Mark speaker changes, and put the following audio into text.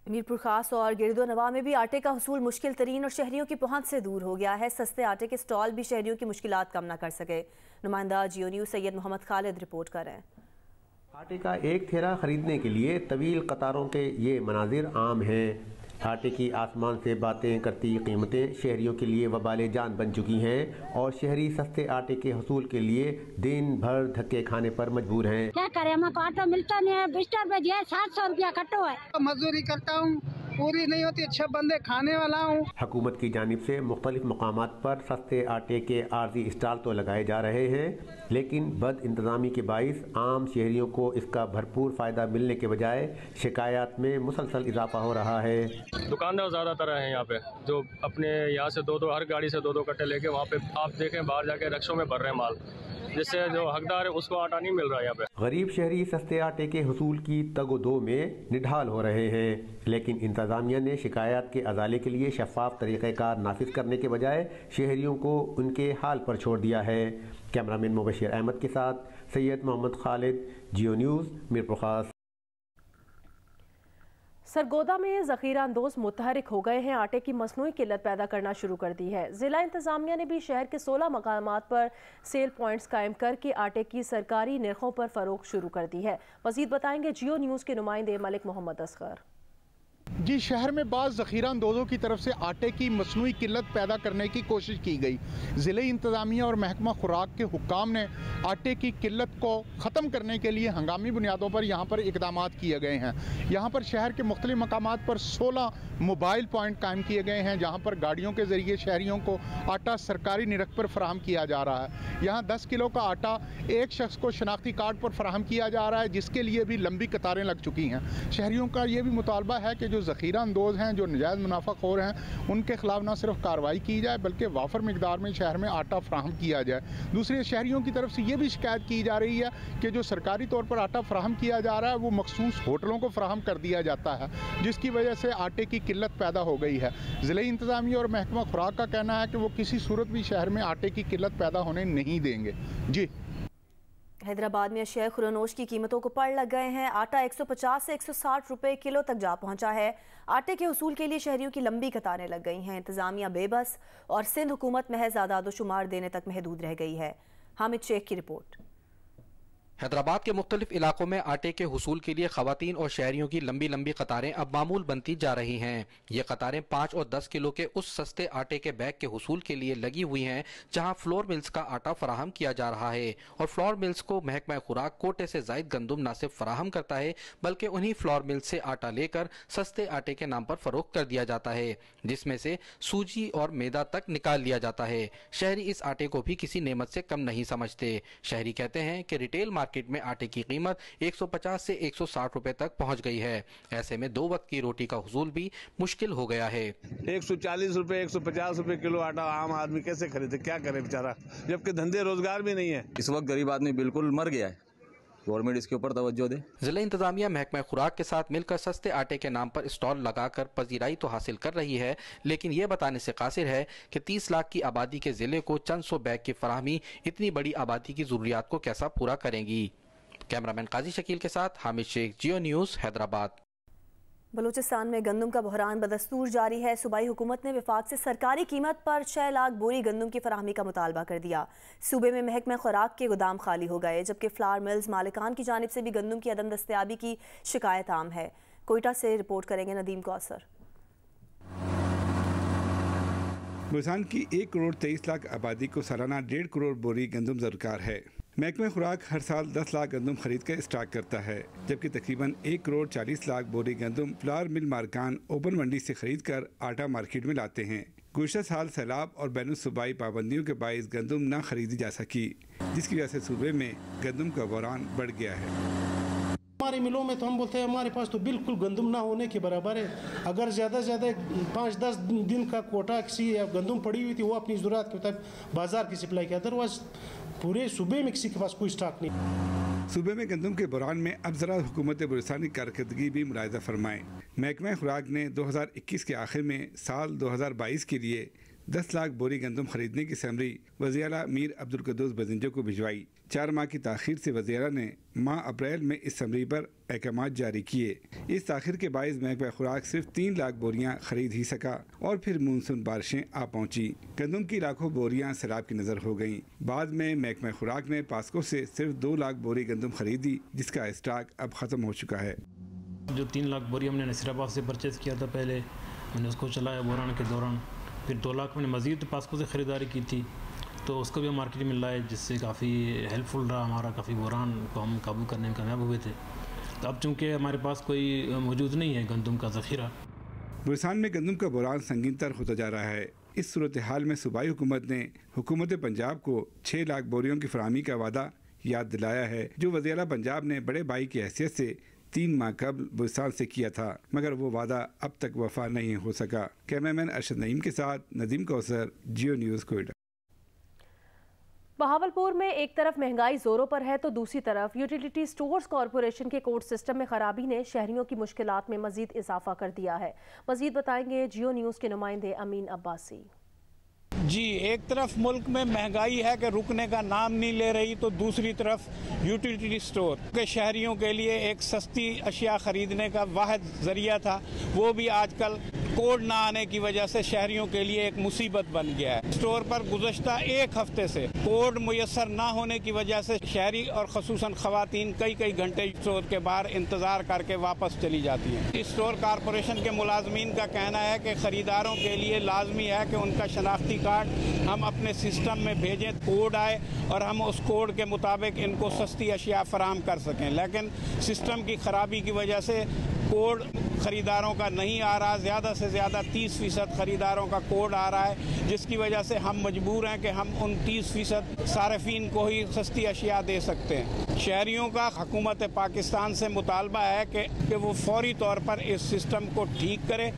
Speaker 1: मीरपुर खास और गिरदो नवा में भी आटे का हुसूल मुश्किल तरीन और शहरियों की पहुंच से दूर हो गया है। सस्ते आटे के स्टॉल भी शहरियों की मुश्किलात कम न कर सके। नुमाइंदा जियो न्यूज़ सैयद मोहम्मद खालिद रिपोर्ट कर रहे हैं।
Speaker 2: आटे का एक थैला खरीदने के लिए तवील कतारों के ये मनाजिर आम हैं। आटे की आसमान से बातें करती कीमतें शहरियों के लिए वबाले जान बन चुकी हैं और शहरी सस्ते आटे के हसूल के लिए दिन भर धक्के खाने पर मजबूर हैं।
Speaker 3: क्या करें, हमको आटा मिलता नहीं है। 20 रुपए है, 700 रुपया कट्टो है।
Speaker 4: मजदूरी करता हूँ, पूरी नहीं होती, 6 बंदे खाने वाला हूँ।
Speaker 2: हुकूमत की जानिब से मुख्तलिफ मकामात पर सस्ते आटे के आर्जी स्टॉल तो लगाए जा रहे हैं, लेकिन बद इंतज़ामी के बाइस आम शहरियों को इसका भरपूर फ़ायदा मिलने के बजाय शिकायत में मुसलसल इजाफा हो रहा है।
Speaker 5: दुकानदार ज़्यादातर हैं यहाँ पे, जो अपने यहाँ से दो हर गाड़ी से दो कट्टे लेके वहाँ पे आप देखें बाहर जाके रक्षों में भर रहे हैं माल, जिससे जो हकदार है उसको आटा नहीं मिल रहा है यहाँ पे।
Speaker 2: गरीब शहरी सस्ते आटे के हुसूल की तगोदो में निढाल हो रहे हैं, लेकिन इंतज़ामिया ने शिकायत के अजाले के लिए शफाफ तरीक़ेकार नाफिज करने के बजाय शहरियों को उनके हाल पर छोड़ दिया है। कैमरामैन मुबशिर अहमद के साथ सैयद मोहम्मद खालिद, जियो न्यूज़, मीरपुर खास।
Speaker 6: सरगोदा में ज़ख़ीरा अंदोज मुतहरिक हो गए हैं। आटे की मसनूई किल्लत पैदा करना शुरू कर दी है। ज़िला इंतज़ामिया ने भी शहर के 16 मकामात पर सेल पॉइंट्स कायम करके आटे की सरकारी निर्खों पर फ़रोख्त शुरू कर दी है। मज़ीद बताएंगे जियो न्यूज़ के नुमाइंदे मलिक मोहम्मद असगर।
Speaker 7: जी, शहर में बाज़ ज़ख़ीरा अंदोज़ों की तरफ से आटे की मसनूई किल्लत पैदा करने की कोशिश की गई। ज़िले इंतज़ामिया और महकमा खुराक के हुक्काम ने आटे की किल्लत को ख़त्म करने के लिए हंगामी बुनियादों पर यहाँ पर इक़दामात किए गए हैं। यहाँ पर शहर के मुख्तलिफ मकामात पर 16 मोबाइल पॉइंट कायम किए गए हैं, जहाँ पर गाड़ियों के ज़रिए शहरियों को आटा सरकारी निरख पर फराहम किया जा रहा है। यहाँ 10 किलो का आटा एक शख्स को शनाख्ती कार्ड पर फराहम किया जा रहा है, जिसके लिए भी लंबी कतारें लग चुकी हैं। शहरियों का ये भी मुतालबा है कि जो ज़ख़ीरा अंदोज़ हैं, जो नजायज़ मुनाफ़ाखोर हैं, उनके खिलाफ न सिर्फ कार्रवाई की जाए बल्कि वाफर मिकदार में शहर में आटा फराहम किया जाए। दूसरे शहरियों की तरफ से ये भी शिकायत की जा रही है कि जो सरकारी तौर पर आटा फराहम किया जा रहा है वो मखसूस होटलों को फराहम कर दिया जाता है, जिसकी वजह से आटे की किल्लत पैदा हो गई है। ज़िले इंतज़ामिया और महकमा खुराक का कहना है कि वो किसी सूरत भी शहर में आटे की किल्लत पैदा होने नहीं देंगे। जी,
Speaker 1: हैदराबाद में अशिया खुरनोश की कीमतों को पड़ लग गए हैं। आटा 150 से 160 रुपए किलो तक जा पहुंचा है। आटे के हुसूल के लिए शहरियों की लंबी कतारें लग गई हैं। इंतजामिया बेबस और सिंध हुकूमत महज आदादोशुमार देने तक महदूद रह गई है। हामिद शेख की रिपोर्ट।
Speaker 8: हैदराबाद के मुख्तलिफ इलाकों में आटे के हुसूल के लिए खवातीन और शहरियों की लंबी लंबी कतारें अब मामूल बनती जा रही हैं। ये कतारें 5 और 10 किलो के उस सस्ते आटे के बैग के हुसूल के लिए लगी हुई हैं, जहां फ्लोर मिल्स का आटा फराहम किया जा रहा है। और फ्लोर मिल्स को महकमा खुराक कोटे से जायद गंदुम न सिर्फ फराहम करता है, बल्कि उन्हीं फ्लोर मिल्स से आटा लेकर सस्ते आटे के नाम पर फरोख्त कर दिया जाता है, जिसमें से सूजी और मैदा तक निकाल लिया जाता है। शहरी इस आटे को भी किसी नेमत से कम नहीं समझते। शहरी कहते हैं कि रिटेल मार्केट में आटे की कीमत 150 से 160 रुपए तक पहुंच गई है। ऐसे में 2 वक्त की रोटी का हुसूल भी मुश्किल हो गया है।
Speaker 9: 140 रुपए 150 रुपए किलो आटा आम आदमी कैसे खरीदे, क्या करे बेचारा, जबकि धंधे रोजगार भी नहीं है।
Speaker 10: इस वक्त गरीब आदमी बिल्कुल मर गया है। गवर्नमेंट इसके ऊपर तवज्जो दे। जिला इंतजामिया महकमा खुराक के साथ मिलकर सस्ते आटे के नाम पर स्टॉल लगाकर पजीराई तो हासिल कर रही है, लेकिन ये बताने से कासिर है कि 30 लाख की आबादी के जिले को चंद सौ बैग की फराहमी इतनी बड़ी आबादी की जरूरियात को कैसा पूरा करेंगी। कैमरामैन काजी शकील के साथ हामिद शेख, जियो न्यूज़, हैदराबाद।
Speaker 1: बलूचिस्तान में गंदम का बहरान बदस्तूर जारी है। सूबाई हुकूमत ने विफाक से सरकारी कीमत पर 6 लाख बोरी गंदम की फराहमी का मुतालबा कर दिया। सूबे में महकमा खुराक के गोदाम खाली हो गए, जबकि फ्लावर मिल्स मालिकान की जानिब से भी गंदम की अदम दस्तयाबी की शिकायत आम है। कोयटा से रिपोर्ट करेंगे नदीम कौसर।
Speaker 11: बलूचिस्तान की 1 करोड़ 23 लाख आबादी को सालाना 1.5 करोड़ बोरी गंदम दरकार है। महकमा खुराक हर साल 10 लाख गंदम खरीद कर स्टॉक करता है, जबकि तकरीबन 1 करोड़ 40 लाख बोरी गंदम फ्लावर मिल मार्कान ओपन मंडी से खरीद कर आटा मार्केट में लाते हैं। गुज़श्ता साल सैलाब और बैनुल सूबाई पाबंदियों के बाइस गंदम न खरीदी जा सकी, जिसकी वजह से सूबे में गंदम का बहरान बढ़ गया है।
Speaker 12: हमारे मिलों में तो हम बोलते हैं हमारे पास तो बिल्कुल गंदम ना होने के बराबर है। अगर ज़्यादा से ज़्यादा 5-10 दिन का कोटा किसी गंदम पड़ी हुई थी, वो अपनी ज़रूरत के मुताबिक बाजार की सप्लाई किया, अदरवाइज पूरे सूबे में किसी के पास कोई स्टॉक नहीं।
Speaker 11: सूबे में गंदम के बहरान में अब ज़रा हुकूमत बलूचिस्तान की कारकर्दगी भी मुलाहिज़ा फरमाएं। महकमा खुराक ने 2021 के आखिर में साल 2022 के लिए 10 लाख बोरी गंदम खरीदने की समरी वज़ीर-ए-आला मीर अब्दुल कुद्दूस बजिंजो को भिजवाई। 4 माह की ताख़ीर से वज़ीर ने माह अप्रैल में इस समरी पर अहकामात जारी किए। इस ताख़ीर के बायस महकमा खुराक सिर्फ 3 लाख बोरियां खरीद ही सका और फिर मानसून बारिशें आ पहुंची। गंदम की लाखों बोरियां सैलाब की नज़र हो गईं। बाद में महकमा खुराक ने पास्को से सिर्फ 2 लाख बोरी गंदम खरीदी, जिसका स्टॉक अब ख़त्म हो चुका है।
Speaker 13: जो 3 लाख बोरी हमने नसीराबाद से परचेज़ किया था, पहले मैंने उसको चलाया बोरान के दौरान, फिर 2 लाख मैंने मज़ीद पास्को से ख़रीदारी की थी, तो उसको भी हम मार्केट में लाए, जिससे काफ़ी हेल्पफुल रहा हमारा, काफ़ी बोरान को हम काबू करने में कामयाब हुए थे। तो अब चूँकि हमारे पास कोई मौजूद नहीं है गंदम का ज़ख़ीरा।
Speaker 11: बलूचिस्तान में गंदम का बोरान संगीन तर होता जा रहा है। इस सूरत हाल में सूबाई हुकूमत ने हुकूमत पंजाब को 6 लाख बोरियों की फराहमी का वादा याद दिलाया है, जो वज़ीर-ए-आला पंजाब ने बड़े भाई की हैसियत से 3 माह कबल बलूचिस्तान से किया था, मगर वो वादा अब तक वफा नहीं हो सका। कैमरामैन अरशद नईम के साथ नदीम कौसर, जियो न्यूज़, कोयटा।
Speaker 6: बहावलपुर में एक तरफ महंगाई जोरों पर है तो दूसरी तरफ यूटिलिटी स्टोर्स कॉरपोरेशन के कोड सिस्टम में खराबी ने शहरियों की मुश्किलात में मजीद इजाफा कर दिया है। मजीद बताएंगे जियो न्यूज़ के नुमाइंदे अमीन अब्बासी।
Speaker 14: जी, एक तरफ मुल्क में महंगाई है कि रुकने का नाम नहीं ले रही, तो दूसरी तरफ यूटिलिटी स्टोर के शहरियों के लिए एक सस्ती अशिया खरीदने का वाहिद जरिया था, वो भी आजकल कोड ना आने की वजह से शहरियों के लिए एक मुसीबत बन गया है। स्टोर पर गुज़श्ता 1 हफ्ते से कोड मुयस्सर ना होने की वजह से शहरी और ख़ुसूसन ख़वातीन कई घंटे स्टोर के बाहर इंतज़ार करके वापस चली जाती हैं। स्टोर कॉरपोरेशन के मुलाजमीन का कहना है कि ख़रीदारों के लिए लाजमी है कि उनका शनाख्ती कार्ड हम अपने सिस्टम में भेजें, कोड आए और हम उस कोड के मुताबिक इनको सस्ती अशिया फराहम कर सकें, लेकिन सिस्टम की ख़राबी की वजह से कोड ख़रीदारों का नहीं आ रहा। ज़्यादा से ज़्यादा 30% ख़रीदारों का कोड आ रहा है, जिसकी वजह से हम मजबूर हैं कि हम उन 30% सार्फिन को ही सस्ती अशिया दे सकते हैं। शहरियों का हुकूमत पाकिस्तान से मुतालबा है कि वो फौरी तौर पर इस सिस्टम को ठीक करे।